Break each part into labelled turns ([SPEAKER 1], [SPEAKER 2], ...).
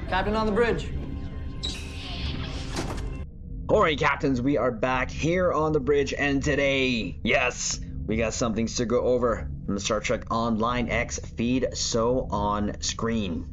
[SPEAKER 1] Captain on the bridge.
[SPEAKER 2] Alright, captains, we are back here on the bridge, and today, yes, we got some things to go over from the Star Trek Online X feed, so on screen.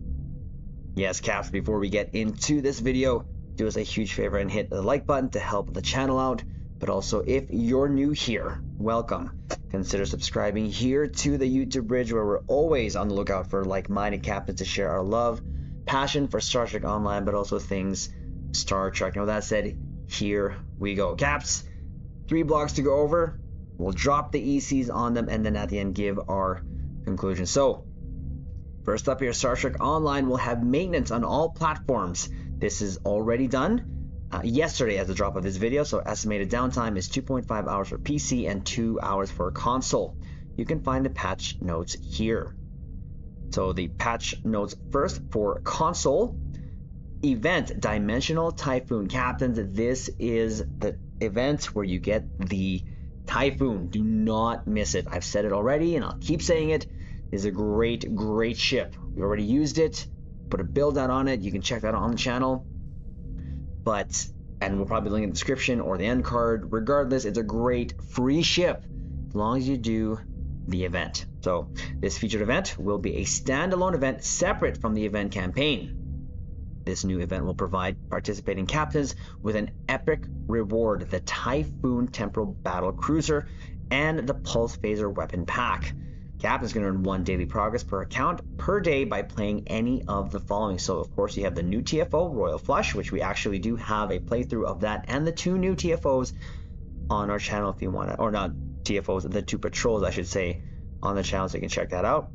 [SPEAKER 2] Yes, Caps, before we get into this video, do us a huge favor and hit the like button to help the channel out. But also, if you're new here, welcome. Consider subscribing here to the YouTube bridge, where we're always on the lookout for like-minded captains to share our love, passion for Star Trek Online, but also things Star Trek. Now, that said, here we go. Caps, 3 blogs to go over. We'll drop the ECs on them, and then at the end give our conclusion. So, first up here, Star Trek Online will have maintenance on all platforms. This is already done yesterday as the drop of this video, so estimated downtime is 2.5 hours for PC and 2 hours for console. You can find the patch notes here. So the patch notes first for console. Event Dimensional Typhoon. Captains, this is the event where you get the Typhoon. Do not miss it. I've said it already and I'll keep saying it. It is a great ship. We already used it, put a build out on it. You can check that out on the channel. And we'll probably link in the description or the end card. Regardless, it's a great free ship as long as you do the event. So this featured event will be a standalone event separate from the event campaign. This new event will provide participating captains with an epic reward: the Typhoon Temporal Battle Cruiser and the Pulse Phaser Weapon Pack. Captains can earn 1 daily progress per account per day by playing any of the following. So, of course, you have the new TFO, Royal Flush, which we actually do have a playthrough of that, and the 2 new TFOs on our channel if you want to, or not TFOs, the 2 patrols, I should say, on the channel, so you can check that out.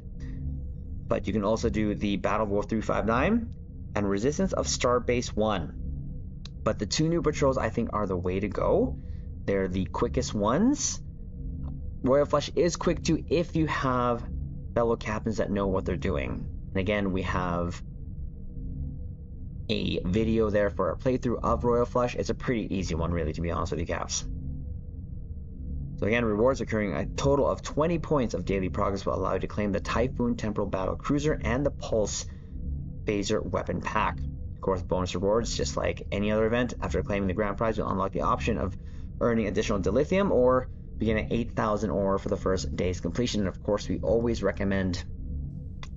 [SPEAKER 2] But you can also do the Battle of Wolf 359 and Resistance of Starbase 1. But the 2 new patrols, I think, are the way to go. They're the quickest ones. Royal Flush is quick too if you have fellow captains that know what they're doing. And again, we have a video there for a playthrough of Royal Flush. It's a pretty easy one, really, to be honest with you, Caps. So again, rewards occurring a total of 20 points of daily progress will allow you to claim the Typhoon Temporal Battle Cruiser and the Pulse Phaser Weapon Pack. Of course, bonus rewards, just like any other event. After claiming the grand prize, you'll unlock the option of earning additional dilithium or begin at 8,000 ore for the first day's completion. And of course, we always recommend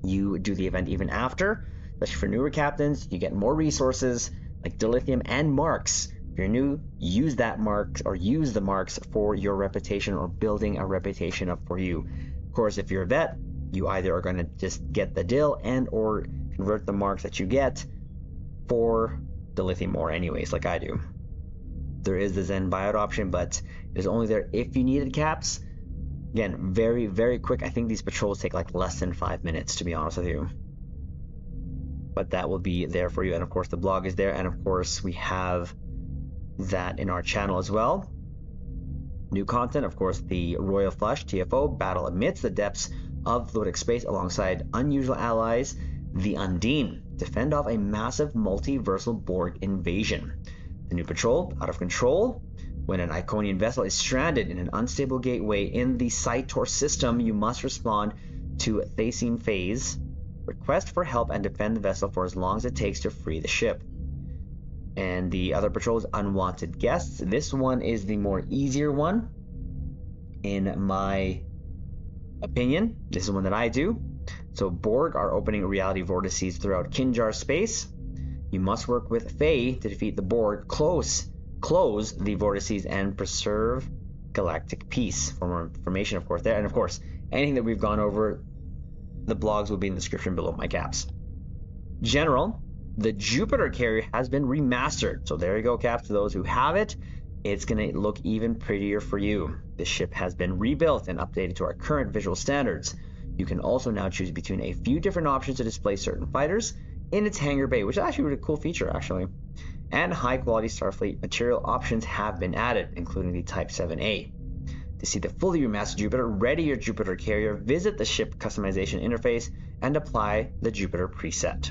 [SPEAKER 2] you do the event even after, especially for newer captains. You get more resources like dilithium and marks. If you're new, use that mark or use the marks for your reputation or building a reputation up for you. Of course, if you're a vet, you either are going to just get the dill and or convert the marks that you get for dilithium ore anyways, like I do. There is the Zen buyout option, but it's only there if you needed, Caps. Again, very quick. I think these patrols take like less than 5 minutes, to be honest with you. But that will be there for you. And of course, the blog is there. And of course, we have that in our channel as well. New content, of course, the Royal Flush TFO battle amidst the depths of fluidic space alongside unusual allies, the Undine. Defend off a massive multiversal Borg invasion. The new patrol, Out of Control. When an Iconian vessel is stranded in an unstable gateway in the Cytor system, you must respond to Thacine phase, request for help, and defend the vessel for as long as it takes to free the ship. And the other patrol is Unwanted Guests. This one is the more easier one, in my opinion. This is one that I do. So Borg are opening reality vortices throughout Kinjar space. You must work with Faye to defeat the Borg, close the vortices, and preserve galactic peace. For more information, of course, there. And of course, anything that we've gone over, the blogs will be in the description below, my Caps. General, the Jupiter carrier has been remastered. So there you go, Caps. To those who have it, it's going to look even prettier for you. The ship has been rebuilt and updated to our current visual standards. You can also now choose between a few different options to display certain fighters in its hangar bay, which is actually a really cool feature, actually. And high-quality Starfleet material options have been added, including the Type 7A. To see the fully remastered Jupiter, ready your Jupiter carrier, visit the ship customization interface, and apply the Jupiter preset.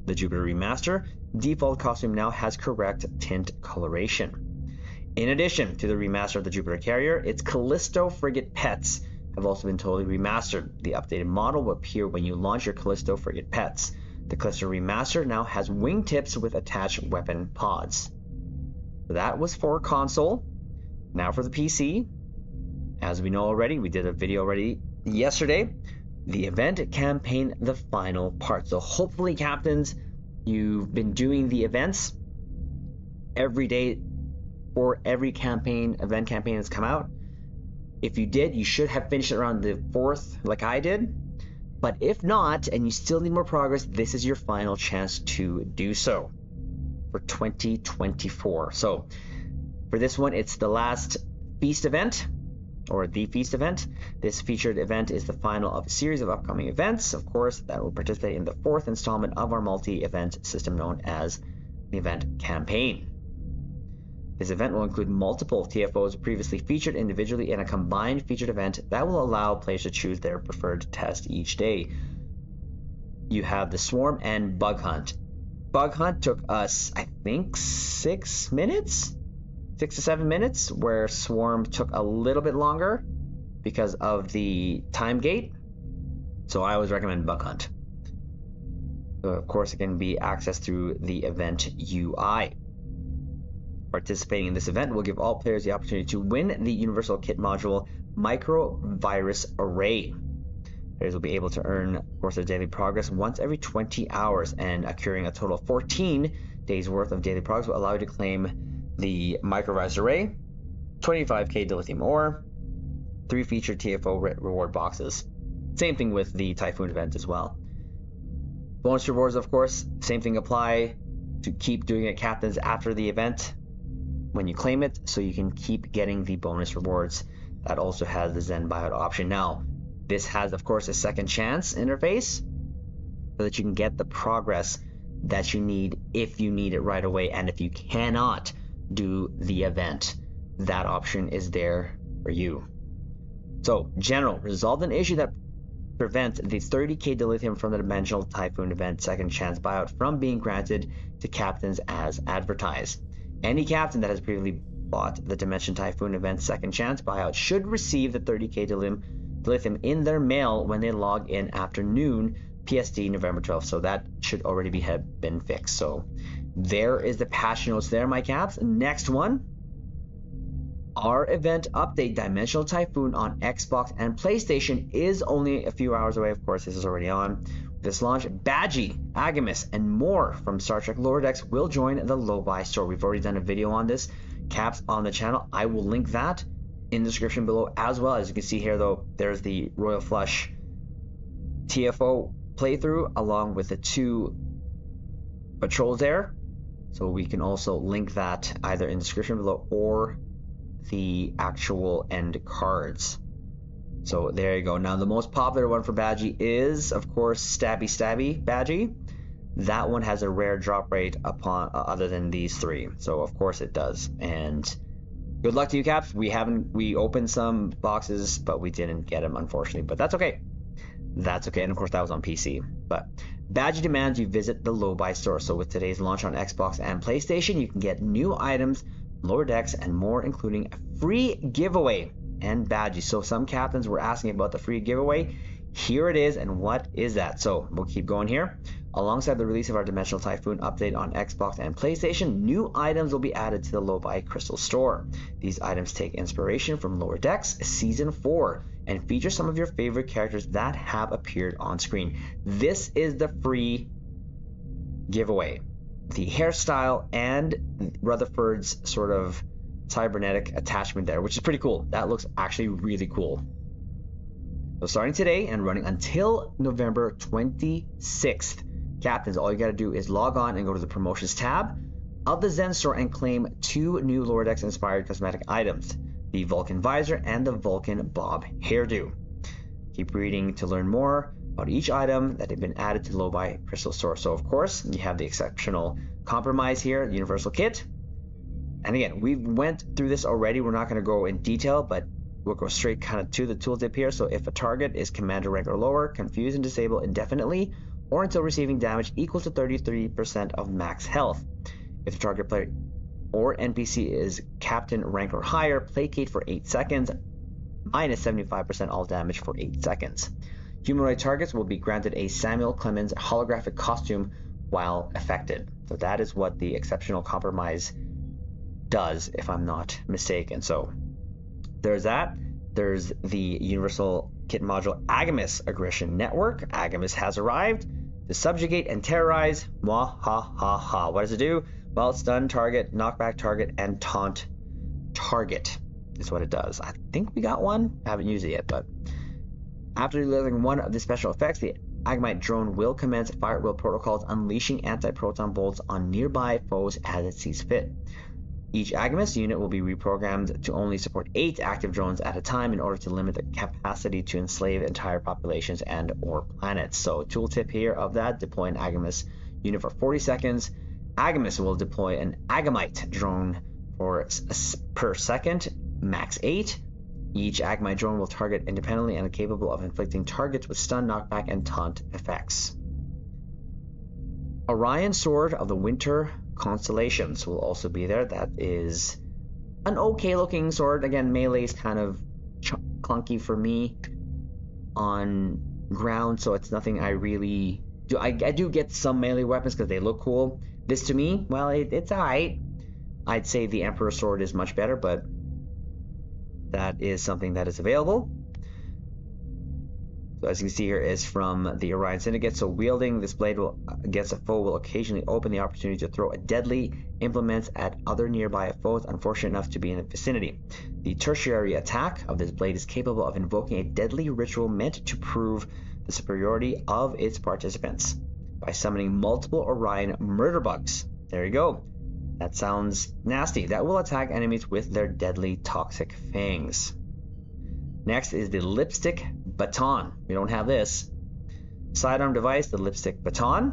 [SPEAKER 2] The Jupiter Remaster default costume now has correct tint coloration. In addition to the remaster of the Jupiter carrier, its Callisto frigate pets have also been totally remastered. The updated model will appear when you launch your Callisto frigate pets. The Cluster Remaster now has wingtips with attached weapon pods. That was for console. Now for the PC. As we know already, we did a video already yesterday. The event campaign, the final part. So hopefully, captains, you've been doing the events every day for every event campaign that's come out. If you did, you should have finished it around the 4th, like I did. But if not, and you still need more progress, this is your final chance to do so for 2024. So for this one, it's the last feast event, or the feast event. This featured event is the final of a series of upcoming events, of course, that will participate in the 4th installment of our multi-event system known as the event campaign. This event will include multiple TFOs previously featured individually in a combined featured event that will allow players to choose their preferred test each day. You have the Swarm and Bug Hunt. Bug Hunt took us, I think, 6 to 7 minutes, where Swarm took a little bit longer because of the time gate. So I always recommend Bug Hunt. So of course, it can be accessed through the event UI. Participating in this event will give all players the opportunity to win the Universal Kit Module Microvirus Array. Players will be able to earn, of course, their daily progress once every 20 hours, and accruing a total of 14 days worth of daily progress will allow you to claim the Microvirus Array, 25k dilithium ore, 3 featured TFO reward boxes. Same thing with the Typhoon event as well. Bonus rewards, of course, same thing apply to keep doing it, captains, after the event when you claim it, so you can keep getting the bonus rewards. That also has the Zen buyout option. Now, this has, of course, a second chance interface so that you can get the progress that you need if you need it right away, and if you cannot do the event, that option is there for you. So, general, resolve an issue that prevents the 30k dilithium from the Dimensional Typhoon event second chance buyout from being granted to captains as advertised. Any captain that has previously bought the Dimension Typhoon event second chance buyout should receive the 30k dilithium in their mail when they log in after noon PSD November 12th. So that should already have been fixed. So there is the patch notes there, my caps. Next one, our event update, Dimensional Typhoon on Xbox and PlayStation, is only a few hours away. Of course, this is already on. This launch, Badgie, Agamus, and more from Star Trek Lower Decks will join the Lobi store. We've already done a video on this, caps, on the channel. I will link that in the description below as well. As you can see here, though, there's the Royal Flush TFO playthrough along with the 2 patrols there. So we can also link that either in the description below or the actual end cards. So there you go. Now the most popular one for Badgie is, of course, Stabby Badgie. That one has a rare drop rate upon other than these 3. So of course it does. And good luck to you, caps. We opened some boxes, but we didn't get them, unfortunately. But that's okay. That's okay. And of course that was on PC. But Badgie demands you visit the Lobi store. So with today's launch on Xbox and PlayStation, you can get new items, Lower Decks, and more, including a free giveaway and badges. So some captains were asking about the free giveaway. Here it is, and what is that? So we'll keep going here. Alongside the release of our Dimensional Typhoon update on Xbox and PlayStation, new items will be added to the Lobi Crystal Store. These items take inspiration from Lower Decks Season 4 and feature some of your favorite characters that have appeared on screen. This is the free giveaway. The hairstyle and Rutherford's sort of cybernetic attachment there, which is pretty cool. That looks actually really cool. So starting today and running until November 26th, captains, all you got to do is log on and go to the promotions tab of the Zen store and claim 2 new Lower Decks inspired cosmetic items, the Vulcan visor and the Vulcan bob hairdo. Keep reading to learn more about each item that have been added to the Lobi Crystal Store. So of course you have the exceptional compromise here, the Universal Kit. And again, we went through this already. We're not going to go in detail, but we'll go straight kind of to the tooltip here. So if a target is commander rank or lower, confuse and disable indefinitely or until receiving damage equal to 33% of max health. If the target player or NPC is captain rank or higher, placate for 8 seconds, minus 75% all damage for 8 seconds. Humanoid targets will be granted a Samuel Clemens holographic costume while affected. So that is what the exceptional compromise does, if I'm not mistaken. So there's that. There's the Universal Kit Module Agamis Aggression Network. Agamis has arrived to subjugate and terrorize. Mwah ha ha ha. What does it do? Well, stun target, knockback target, and taunt target is what it does. I think we got one. I haven't used it yet, but after delivering one of the special effects, the Agamite drone will commence fire at will protocols, unleashing anti-proton bolts on nearby foes as it sees fit. Each Agamis unit will be reprogrammed to only support 8 active drones at a time in order to limit the capacity to enslave entire populations and or planets. So tooltip here of that, deploy an Agamis unit for 40 seconds. Agamis will deploy an Agamite drone per second, max 8. Each Agamite drone will target independently and are capable of inflicting targets with stun, knockback, and taunt effects. Orion Sword of the Winter Constellations will also be there. That is an okay looking sword. Again, melee is kind of clunky for me on ground, so it's nothing I really do. I do get some melee weapons because they look cool. This to me, well, it's alright. I'd say the Emperor Sword is much better, but that is something that is available. So as you can see here is from the Orion Syndicate. So wielding this blade against a foe will occasionally open the opportunity to throw a deadly implement at other nearby foes unfortunate enough to be in the vicinity. The tertiary attack of this blade is capable of invoking a deadly ritual meant to prove the superiority of its participants by summoning multiple Orion murder bugs. There you go. That sounds nasty. That will attack enemies with their deadly toxic fangs. Next is the Lipstick Baton. We don't have this. Sidearm device, the Lipstick Baton.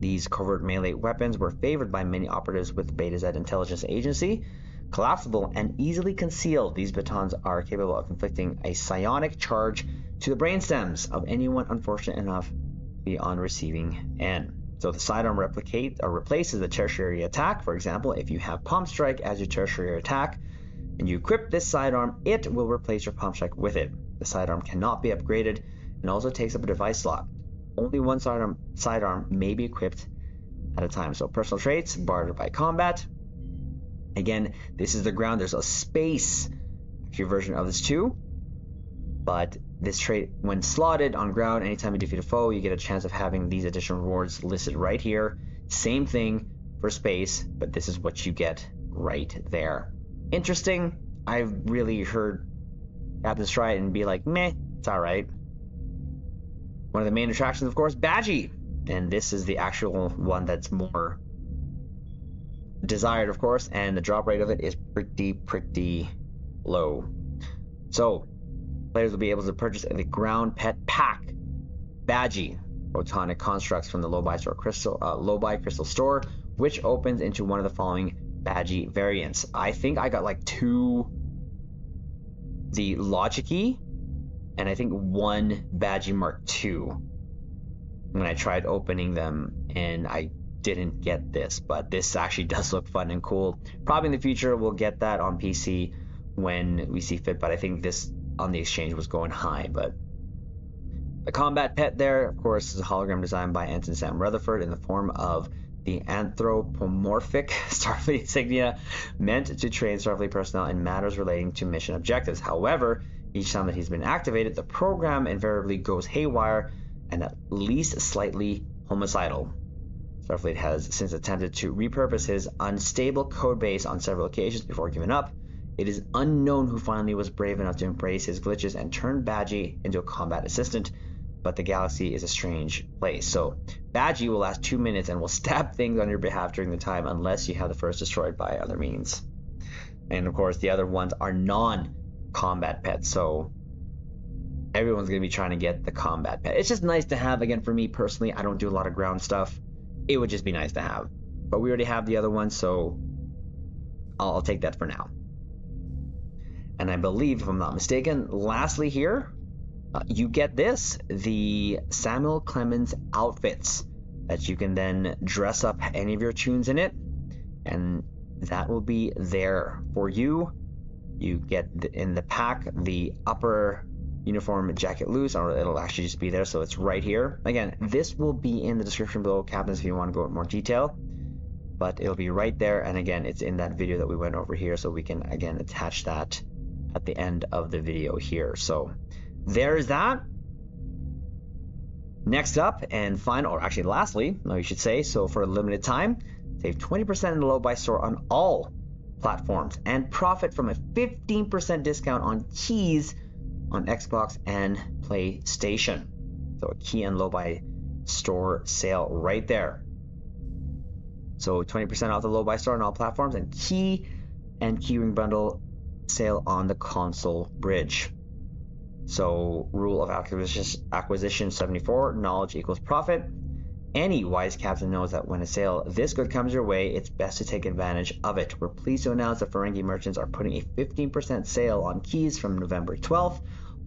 [SPEAKER 2] These covert melee weapons were favored by many operatives with Beta Z Intelligence Agency. Collapsible and easily concealed, these batons are capable of inflicting a psionic charge to the brainstems of anyone unfortunate enough to be on receiving end. So the sidearm replaces the tertiary attack. For example, if you have Palm Strike as your tertiary attack and you equip this sidearm, it will replace your Palm Strike with it. The sidearm cannot be upgraded and also takes up a device slot. Only one sidearm may be equipped at a time. So personal traits, bartered by combat. Again, this is the ground. There's a space version of this too. But this trait, when slotted on ground, anytime you defeat a foe, you get a chance of having these additional rewards listed right here. Same thing for space, but this is what you get right there. Interesting. I've really heard captains try it and be like, meh, it's all right. One of the main attractions, of course, Badgie. And this is the actual one that's more desired, of course, and the drop rate of it is pretty low. So players will be able to purchase the Ground Pet Pack Badgie Photonic Constructs from the Lobi Crystal Store, which opens into one of the following Badgie variants. I think I got like 2 the Logic-y and I think 1 Badgie Mark II when I tried opening them, and I didn't get this, but this actually does look fun and cool. Probably in the future we'll get that on PC when we see fit, but I think this on the exchange was going high. But the combat pet there, of course, is a hologram designed by Ensign Sam Rutherford in the form of the anthropomorphic Starfleet insignia meant to train Starfleet personnel in matters relating to mission objectives. However, each time that he's been activated, the program invariably goes haywire and at least slightly homicidal. Starfleet has since attempted to repurpose his unstable code base on several occasions before giving up. It is unknown who finally was brave enough to embrace his glitches and turn Badgie into a combat assistant, but the galaxy is a strange place. So Badgie will last 2 minutes and will stab things on your behalf during the time unless you have the first destroyed by other means. And of course the other ones are non-combat pets, so everyone's going to be trying to get the combat pet. It's just nice to have. Again, for me personally, I don't do a lot of ground stuff. It would just be nice to have. But we already have the other one, so I'll take that for now. And I believe, if I'm not mistaken, lastly here, you get this, the Samuel Clemens outfits that you can then dress up any of your tunes in it, and that will be there for you. You get in the pack the upper uniform jacket loose, or it'll actually just be there, so it's right here. Again, this will be in the description below, captains, if you want to go into more detail, but it'll be right there. And again, it's in that video that we went over here, so we can again attach that at the end of the video here. So there's that. Next up and final, or actually lastly, no, you should say, so for a limited time, save 20% in the Lobi store on all platforms and profit from a 15% discount on keys on Xbox and PlayStation. So a key and Lobi store sale right there. So 20% off the Lobi store on all platforms, and keyring bundle sale on the console bridge. So rule of acquisition 74, knowledge equals profit. Any wise captain knows that when a sale this good comes your way, it's best to take advantage of it. We're pleased to announce that Ferengi merchants are putting a 15% sale on keys from November 12th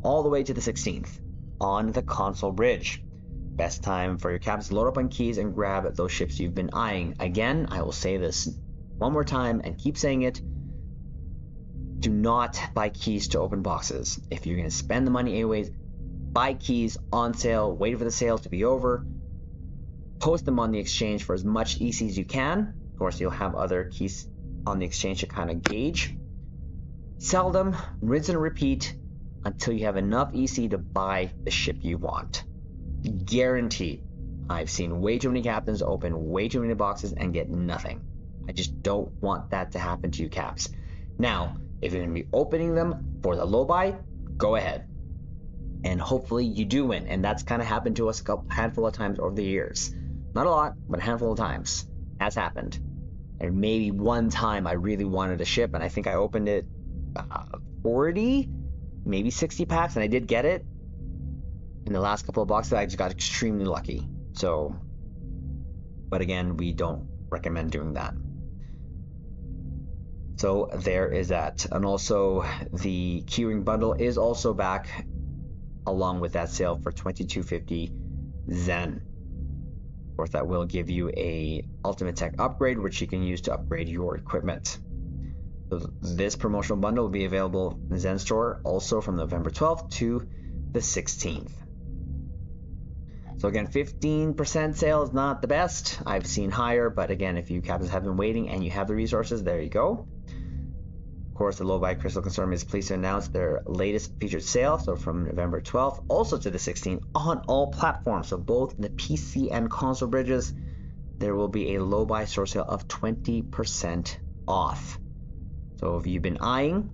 [SPEAKER 2] all the way to the 16th on the console bridge. Best time for your captains to load up on keys and grab those ships you've been eyeing. Again, I will say this one more time and keep saying it. Do not buy keys to open boxes. If you're going to spend the money anyways, buy keys on sale, wait for the sale to be over, post them on the exchange for as much EC as you can. Of course, you'll have other keys on the exchange to kind of gauge. Sell them, rinse and repeat until you have enough EC to buy the ship you want. Guaranteed. I've seen way too many captains open way too many boxes and get nothing. I just don't want that to happen to you, caps. Now, if you're going to be opening them for the Lobi, go ahead. And hopefully you do win. And that's kind of happened to us a handful of times over the years. Not a lot, but a handful of times has happened. And maybe one time I really wanted a ship, and I think I opened it 40, maybe 60 packs, and I did get it. In the last couple of boxes, I just got extremely lucky. So, but again, we don't recommend doing that. So there is that. And also the keyring bundle is also back along with that sale for 2250 Zen. Of course, that will give you a ultimate tech upgrade, which you can use to upgrade your equipment. So this promotional bundle will be available in the Zen store also from November 12th to the 16th. So again, 15% sale is not the best. I've seen higher, but again, if you captains have been waiting and you have the resources, there you go. Of course, the Lobi Crystal Consortium is pleased to announce their latest featured sale, so from November 12th, also to the 16th, on all platforms. So both the PC and console bridges, there will be a Lobi store sale of 20% off. So if you've been eyeing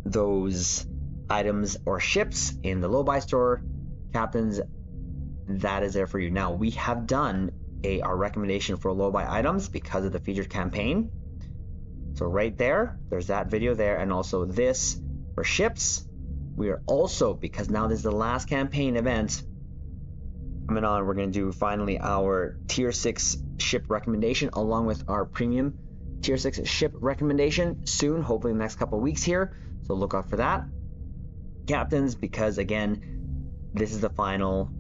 [SPEAKER 2] those items or ships in the Lobi store, captains, that is there for you. Now, we have done our recommendation for Lobi items because of the featured campaign. So right there, there's that video there, and also this for ships. We are also, because now this is the last campaign event coming on, we're going to do finally our tier 6 ship recommendation along with our premium tier 6 ship recommendation soon, hopefully in the next couple of weeks here. So look out for that, captains, because again, this is the final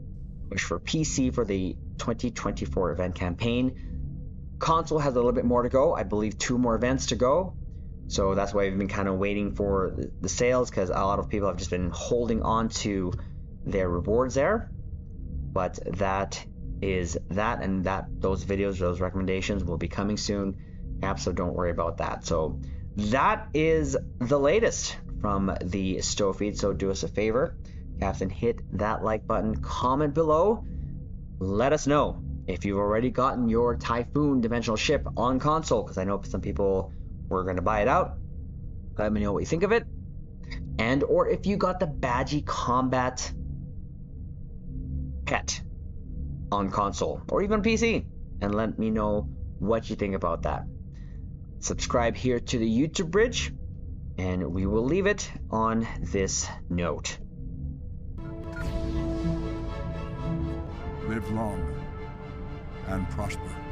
[SPEAKER 2] push for PC for the 2024 event campaign. Console has a little bit more to go. I believe 2 more events to go. So that's why we've been kind of waiting for the sales, because a lot of people have just been holding on to their rewards there. But that is that, and those videos, those recommendations will be coming soon. So don't worry about that. So that is the latest from the Stow feed. So do us a favor, Captain, hit that like button, comment below, let us know if you've already gotten your Typhoon dimensional ship on console, because I know some people were going to buy it out. Let me know what you think of it. And or if you got the Badgie Combat pet on console or even PC, and let me know what you think about that. Subscribe here to the YouTube bridge, and we will leave it on this note.
[SPEAKER 1] Live long and prosper.